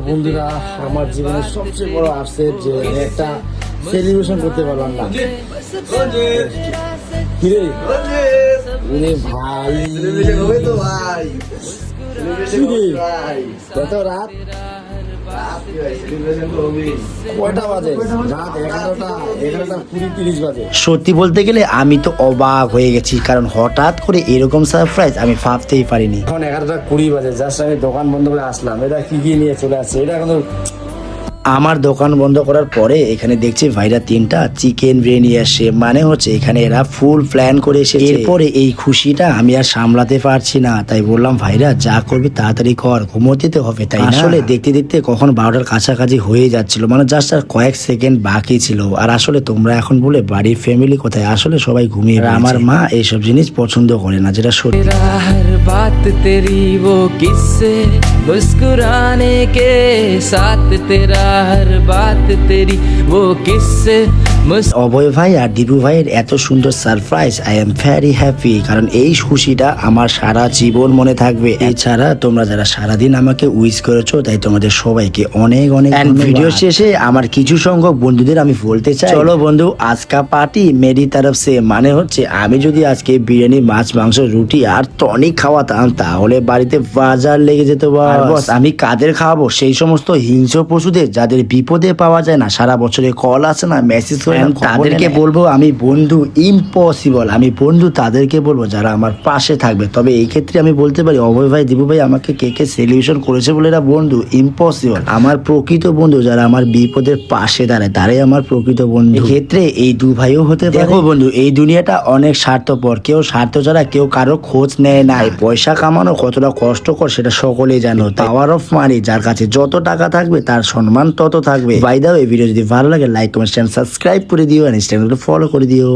বন্ধুরা, আমার জীবনের সবচেয়ে বড় আপসেট যে আমি একটা সেলিব্রেশন করতে পারলাম না। কিরে ওরে ভাই, কত রাত, কয়টা বাজে? রাত 11টা 20-30 বাজে। সত্যি বলতে গেলে আমি তো অবাক হয়ে গেছি, কারণ হঠাৎ করে এরকম সারপ্রাইজ আমি ভাবতেই পারিনি। এখন 11টা 20 বাজে, জাস্ট আমি দোকান বন্ধ করে আসলাম। এটা কি কি নিয়ে চলে আসছে? এটা এখন আমার দোকান বন্ধ করার পরে এখানে দেখছি ভাইরা 3টা চিকেন বিরিয়ানি আসে, মানে হচ্ছে এখানে এরা ফুল প্ল্যান করে এসেছে। এরপরে এই খুশিটা আমি আর সামলাতে পারছি না, তাই বললাম ভাইরা যা করবি তাড়াতাড়ি কর, ঘুমোতে তো হবে। তাই আসলে দেখতে দেখতে কখন 12টার কাছাকাছি হয়ে যাচ্ছিল, মানে জাস্ট আর কয়েক সেকেন্ড বাকি ছিল। আর আসলে তোমরা এখন বলে বাড়ির ফ্যামিলি কোথায়, আসলে সবাই ঘুমিয়ে পড়েছে। আমার মা এইসব জিনিস পছন্দ করে না, যেটা সত্যি। हर बात तेरी वो किस्से मुस्कुराने के साथ तेरा हर बात तेरी वो किस्से অভয় ভাই আর দীপু ভাইয়ের এত সুন্দর surprise, I am very happy, কারণ এই খুশিটা আমার সারা জীবন মনে থাকবে। এছাড়া তোমরা যারা সারাদিন আমাকে উইশ করেছো, তাই তোমাদের সবাইকে অনেক অনেক ভিডিও শেষে আমার কিছু সংখ্যক বন্ধুদের আমি বলতে চাই, চলো বন্ধু আজকা পার্টি মেরি তরফ সে, মানে হচ্ছে আমি যদি আজকে বিরিয়ানি, মাছ, মাংস, রুটি আর টনিক খাওয়াতাম তাহলে বাড়িতে বাজার লেগে যেত। বস আমি কাদের খাওয়াবো? সেই সমস্ত হিংস্র পশুদের যাদের বিপদে পাওয়া যায় না, সারা বছরে কল আসে না, মেসেজ করে না, তাদেরকে বলবো আমি বন্ধু ইম্পসিবল। আমি বন্ধু তাদেরকে বলবো যারা আমার পাশে থাকবে। তবে এই ক্ষেত্রে আমি বলতে পারি অভয় ভাই, দীপু ভাই আমাকে কে সেলিব্রেশন করেছে বলে এরা বন্ধু ইম্পসিবল। আমার প্রকৃত বন্ধু যারা আমার বিপদের পাশে দাঁড়ায়, তারাই আমার প্রকৃত বন্ধু। এক্ষেত্রে এই দু ভাইও হতে পারে। দেখো বন্ধু, এই দুনিয়াটা অনেক স্বার্থপর, কেউ স্বার্থ ছাড়া কেউ কারো খোঁজ নেয় না। পয়সা কামানো কতটা কষ্টকর সেটা সকলেই জানো। পাওয়ার অফ মানি, যার কাছে যত টাকা থাকবে তার সম্মান তত থাকবে। বাই দা ওয়ে, ভিডিও যদি ভালো লাগে লাইক, কমেন্ট, সাবস্ক্রাইব করে দিও, ইনস্টাগ্রামে ফলো করে দিও।